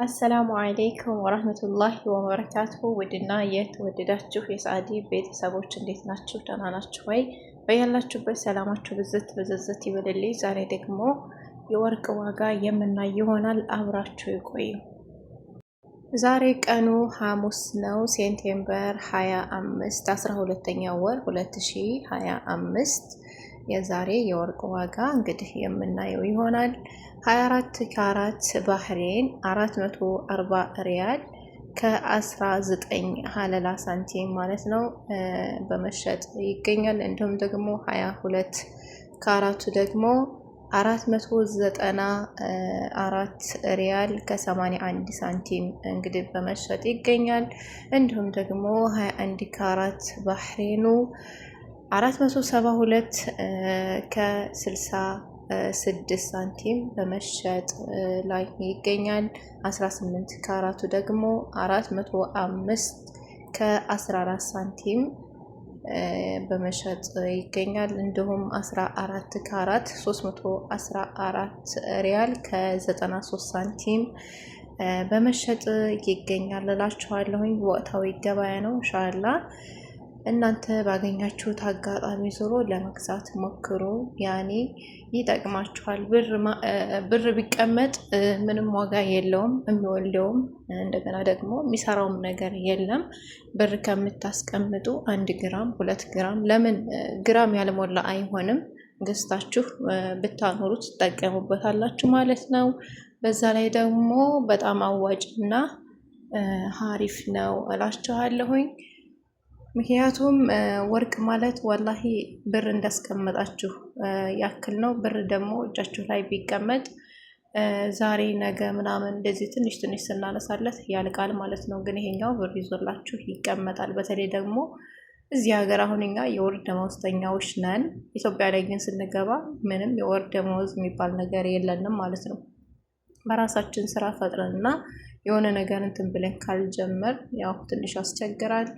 አሰላሙ አለይኩም ወራህመቱላሂ ወበረካቱሁ። ውድና የተወደዳችሁ የሰዓዲ ቤተሰቦች እንዴት ናችሁ? ደህና ናችሁ ወይ? በያላችሁበት ሰላማችሁ ብዝት ብዝዝት ይበልልኝ። ዛሬ ደግሞ የወርቅ ዋጋ የምናይ ይሆናል። አብራችሁ ይቆዩ። ዛሬ ቀኑ ሐሙስ ነው፣ ሴፕቴምበር 25 12ኛ ወር 2025። የዛሬ የወርቅ ዋጋ እንግዲህ የምናየው ይሆናል። 24 ካራት ባህሬን 440 ሪያል ከ19 ሀለላ ሳንቲም ማለት ነው በመሸጥ ይገኛል። እንዲሁም ደግሞ 22 ካራቱ ደግሞ 494 ሪያል ከ81 ሳንቲም እንግዲህ በመሸጥ ይገኛል። እንዲሁም ደግሞ 21 ካራት ባህሬኑ 472 ከ66 ሳንቲም በመሸጥ ላይ ይገኛል። 18 ካራቱ ደግሞ 405 ከ14 ሳንቲም በመሸጥ ይገኛል። እንዲሁም 14 ካራት 314 ሪያል ከ93 ሳንቲም በመሸጥ ይገኛል እላችኋለሁኝ። ወቅታዊ ገበያ ነው። ኢንሻአላህ እናንተ ባገኛችሁት አጋጣሚ ዞሮ ለመግዛት ሞክሩ። ያኔ ይጠቅማችኋል። ብር ቢቀመጥ ምንም ዋጋ የለውም፣ የሚወልደውም እንደገና ደግሞ የሚሰራውም ነገር የለም። ብር ከምታስቀምጡ 1 ግራም 2 ግራም ለምን ግራም ያልሞላ አይሆንም ገዝታችሁ ብታኖሩት ትጠቀሙበታላችሁ ማለት ነው። በዛ ላይ ደግሞ በጣም አዋጭና ሀሪፍ ነው እላችኋለሁኝ። ምክንያቱም ወርቅ ማለት ወላሂ ብር እንዳስቀመጣችሁ ያክል ነው። ብር ደግሞ እጃችሁ ላይ ቢቀመጥ ዛሬ ነገ ምናምን እንደዚህ ትንሽ ትንሽ ስናነሳለት ያልቃል ማለት ነው። ግን ይሄኛው ብር ይዞላችሁ ይቀመጣል። በተለይ ደግሞ እዚህ ሀገር አሁን እኛ የወር ደመወዝተኛዎች ነን። ኢትዮጵያ ላይ ግን ስንገባ ምንም የወር ደመወዝ የሚባል ነገር የለንም ማለት ነው። በራሳችን ስራ ፈጥረንና የሆነ ነገር እንትን ብለን ካልጀመር ያው ትንሽ ያስቸግራል።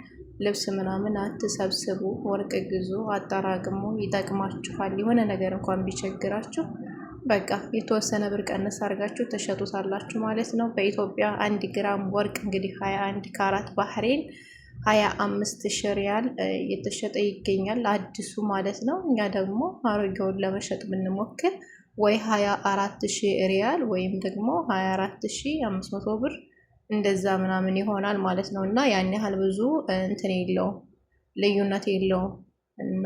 ልብስ ምናምን አትሰብስቡ፣ ወርቅ ግዙ፣ አጠራቅሙ፣ ይጠቅማችኋል። የሆነ ነገር እንኳን ቢቸግራችሁ በቃ የተወሰነ ብር ቀነስ አድርጋችሁ ተሸጡታላችሁ ማለት ነው። በኢትዮጵያ 1 ግራም ወርቅ እንግዲህ 21 ካራት ባህሬን 25,000 ሪያል እየተሸጠ ይገኛል፣ አዲሱ ማለት ነው። እኛ ደግሞ አሮጌውን ለመሸጥ ብንሞክር ወይ 24,000 ሪያል ወይም ደግሞ 24,500 ብር እንደዛ ምናምን ይሆናል ማለት ነው። እና ያን ያህል ብዙ እንትን የለውም፣ ልዩነት የለውም እና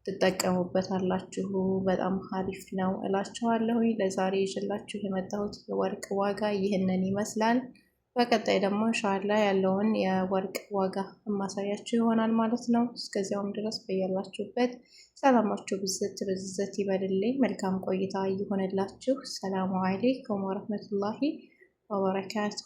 ትጠቀሙበታላችሁ። በጣም ሀሪፍ ነው እላችኋለሁ። ለዛሬ ይዤላችሁ የመጣሁት የወርቅ ዋጋ ይህንን ይመስላል። በቀጣይ ደግሞ ኢንሻአላህ ያለውን የወርቅ ዋጋ የማሳያችሁ ይሆናል ማለት ነው። እስከዚያውም ድረስ በያላችሁበት ሰላማችሁ ብዝት ብዝት ይበልልኝ። መልካም ቆይታ ይሆንላችሁ። ሰላሙ አለይኩም ወረህመቱላሂ ወበረካቱ።